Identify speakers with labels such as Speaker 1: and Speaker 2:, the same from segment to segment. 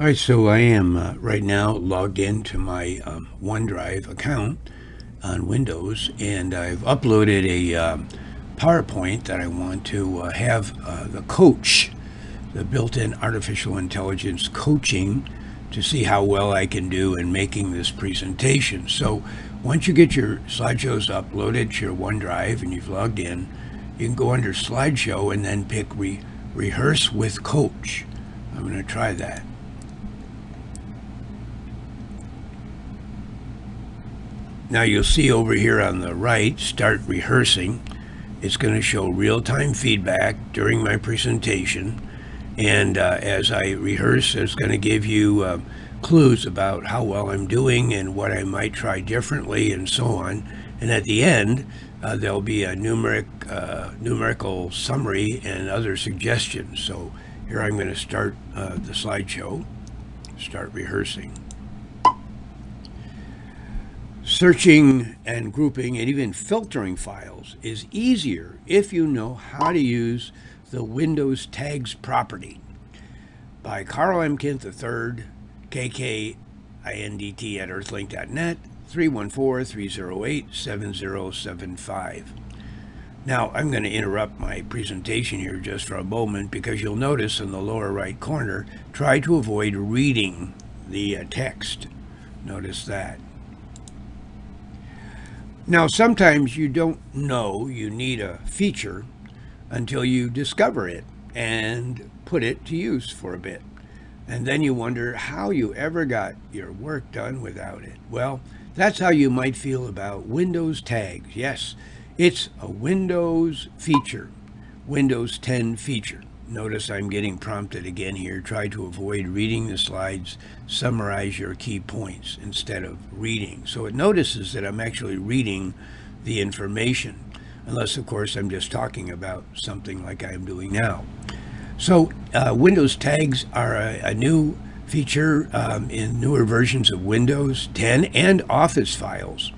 Speaker 1: All right, so I am right now logged into my OneDrive account on Windows, and I've uploaded a PowerPoint that I want to have the coach, the built-in artificial intelligence coaching, to see how well I can do in making this presentation. So once you get your slideshows uploaded to your OneDrive and you've logged in, you can go under slideshow and then pick rehearse with coach. I'm going to try that. Now you'll see over here on the right, start rehearsing. It's going to show real-time feedback during my presentation. And as I rehearse, it's going to give you clues about how well I'm doing and what I might try differently and so on. And at the end, there'll be a numerical summary and other suggestions. So here I'm going to start the slideshow, start rehearsing. Searching and grouping and even filtering files is easier if you know how to use the Windows Tags property. By Karl Kindt III, kkindt at earthlink.net, 314-308-7075. Now, I'm going to interrupt my presentation here just for a moment because you'll notice in the lower right corner, try to avoid reading the text. Notice that. Now, sometimes you don't know you need a feature until you discover it and put it to use for a bit. And then you wonder how you ever got your work done without it. Well, that's how you might feel about Windows Tags. Yes, it's a Windows feature, Windows 10 feature. Notice I'm getting prompted again here. Try to avoid reading the slides. Summarize your key points instead of reading. So it notices that I'm actually reading the information, unless, of course, I'm just talking about something like I'm doing now. So Windows Tags are a new feature in newer versions of Windows 10 and Office files.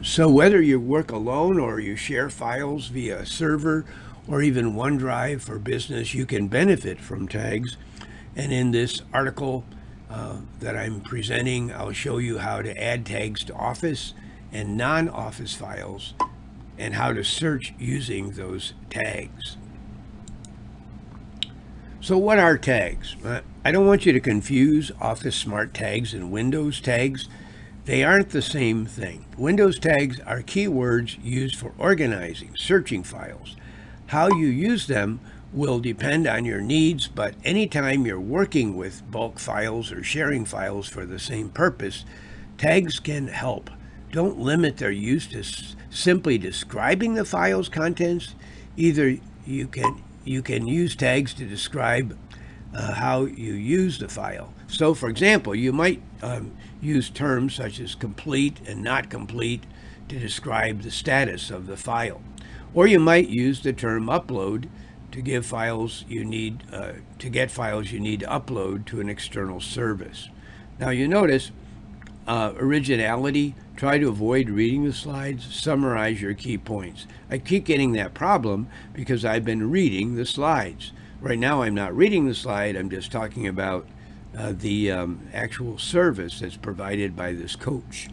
Speaker 1: So whether you work alone or you share files via a server or even OneDrive for business, you can benefit from tags. And in this article that I'm presenting, I'll show you how to add tags to Office and non-Office files and how to search using those tags. So what are tags? I don't want you to confuse Office Smart Tags and Windows Tags. They aren't the same thing. Windows Tags are keywords used for organizing, searching files. How you use them will depend on your needs, but anytime you're working with bulk files or sharing files for the same purpose, tags can help. Don't limit their use to simply describing the file's contents. Either you can use tags to describe how you use the file. So, for example, you might use terms such as complete and not complete to describe the status of the file. Or you might use the term upload to give files you need to get files you need to upload to an external service. Now you notice originality. Try to avoid reading the slides. Summarize your key points. I keep getting that problem because I've been reading the slides. Right now I'm not reading the slide. I'm just talking about the actual service that's provided by this coach.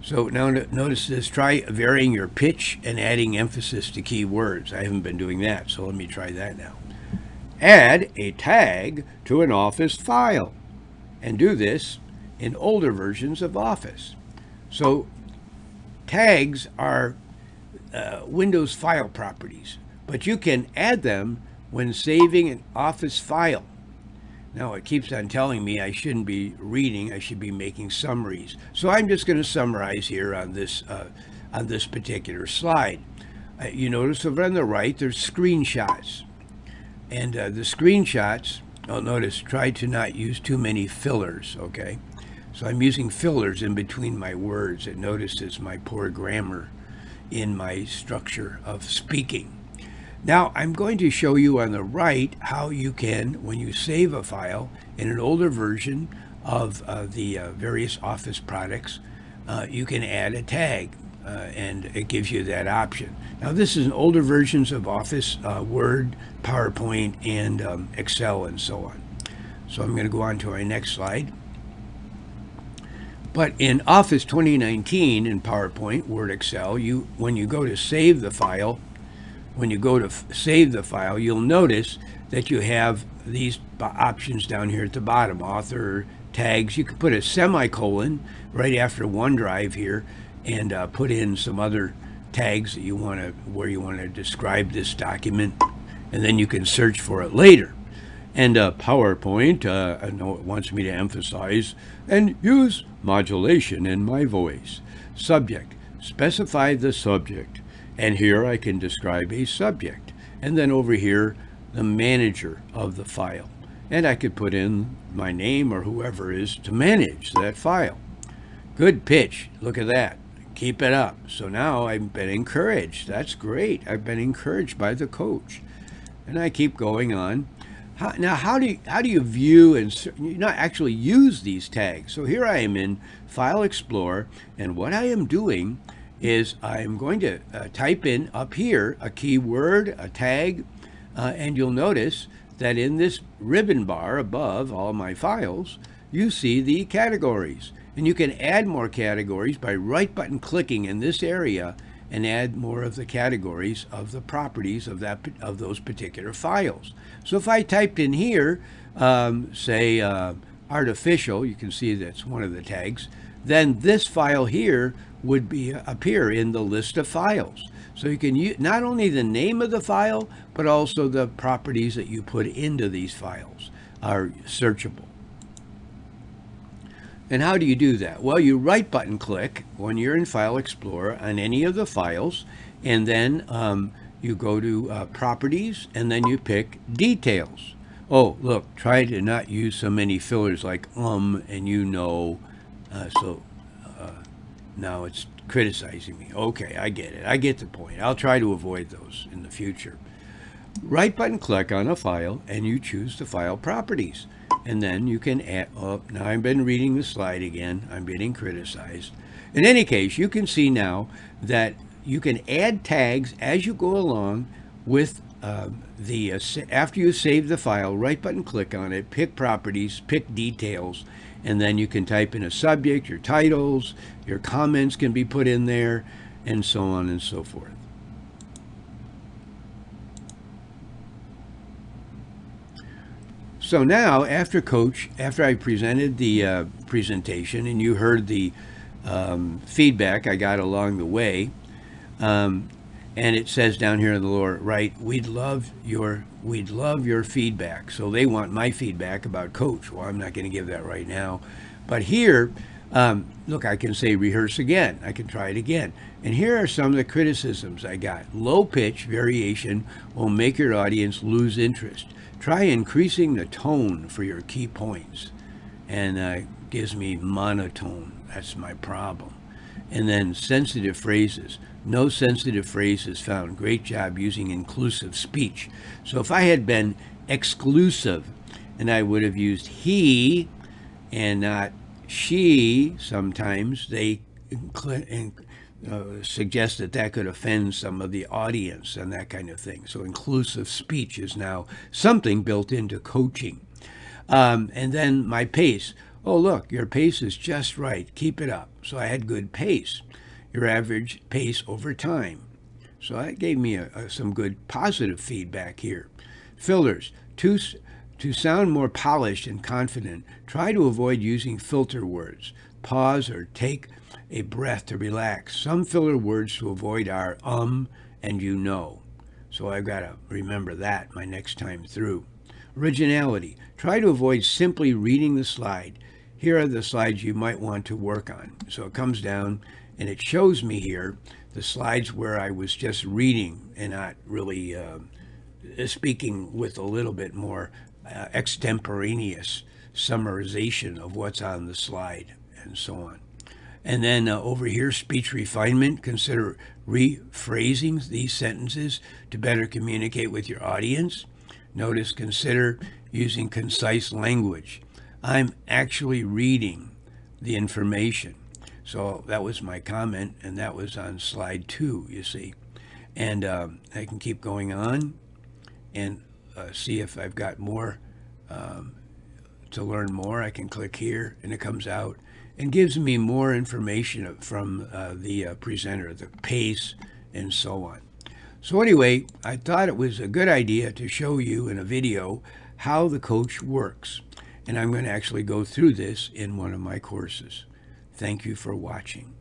Speaker 1: So now notice this, try varying your pitch and adding emphasis to key words. I haven't been doing that, so let me try that now. Add a tag to an Office file, and do this in older versions of Office. So tags are Windows file properties, but you can add them when saving an Office file. Now it keeps on telling me I shouldn't be reading, I should be making summaries. So I'm just going to summarize here on this particular slide. You notice over on the right there's screenshots. And the screenshots, notice, try to not use too many fillers, okay? So I'm using fillers in between my words. It notices my poor grammar in my structure of speaking. Now I'm going to show you on the right how you can, when you save a file in an older version of the various Office products, you can add a tag. and it gives you that option. Now, this is in older versions of Office, Word, PowerPoint, and Excel, and so on. So I'm going to go on to our next slide. But in Office 2019 in PowerPoint, Word, Excel, when you go to save the file, you'll notice that you have these options down here at the bottom, author, tags. You can put a semicolon right after OneDrive here and put in some other tags that where you want to describe this document, and then you can search for it later. And PowerPoint, I know it wants me to emphasize and use modulation in my voice. Subject, specify the subject. And here I can describe a subject. And then over here, the manager of the file. And I could put in my name or whoever is to manage that file. Good pitch. Look at that. Keep it up. So now I've been encouraged. That's great. I've been encouraged by the coach. And I keep going on. Now, how do you view and not actually use these tags? So here I am in File Explorer, and what I am doing is I'm going to type in up here a keyword, a tag, and you'll notice that in this ribbon bar above all my files, you see the categories. And you can add more categories by right button clicking in this area and add more of the categories of the properties of those particular files. So if I typed in here, say artificial, you can see that's one of the tags, then this file here would appear in the list of files. So you can use not only the name of the file, but also the properties that you put into these files are searchable. And how do you do that? Well, you right button click when you're in File Explorer on any of the files, and then you go to Properties, and then you pick Details. Oh, look, try to not use so many fillers like and you know. Now it's criticizing me. Okay, I get it. I get the point. I'll try to avoid those in the future. Right button click on a file, and you choose the file properties. And then you can add, now I've been reading the slide again. I'm getting criticized. In any case, you can see now that you can add tags as you go along with after you save the file, right button click on it, pick properties, pick details, and then you can type in a subject, your titles, your comments can be put in there, and so on and so forth. So now, after I presented the presentation and you heard the feedback I got along the way, and it says down here in the lower right, we'd love your feedback. So they want my feedback about Coach. Well, I'm not going to give that right now, but here, look, I can say rehearse again. I can try it again. And here are some of the criticisms I got. Low pitch variation will make your audience lose interest. Try increasing the tone for your key points. And gives me monotone. That's my problem. And then sensitive phrases. No sensitive phrases found. Great job using inclusive speech. So if I had been exclusive, and I would have used he and not she, sometimes they suggest that could offend some of the audience and that kind of thing. So inclusive speech is now something built into coaching. And then my pace. Oh, look, your pace is just right. Keep it up. So I had good pace. Your average pace over time. So that gave me some good positive feedback here. Fillers. To sound more polished and confident, try to avoid using filter words. Pause or take a breath to relax. Some filler words to avoid are and you know. So I've got to remember that my next time through. Originality. Try to avoid simply reading the slide. Here are the slides you might want to work on. So it comes down and it shows me here the slides where I was just reading and not really speaking with a little bit more extemporaneous summarization of what's on the slide and so on. And then over here, speech refinement. Consider rephrasing these sentences to better communicate with your audience. Notice, consider using concise language. I'm actually reading the information. So that was my comment, and that was on slide 2, you see. And I can keep going on and see if I've got more to learn more. I can click here, and it comes out and gives me more information from the presenter, the pace, and so on. So anyway, I thought it was a good idea to show you in a video how the coach works. And I'm going to actually go through this in one of my courses. Thank you for watching.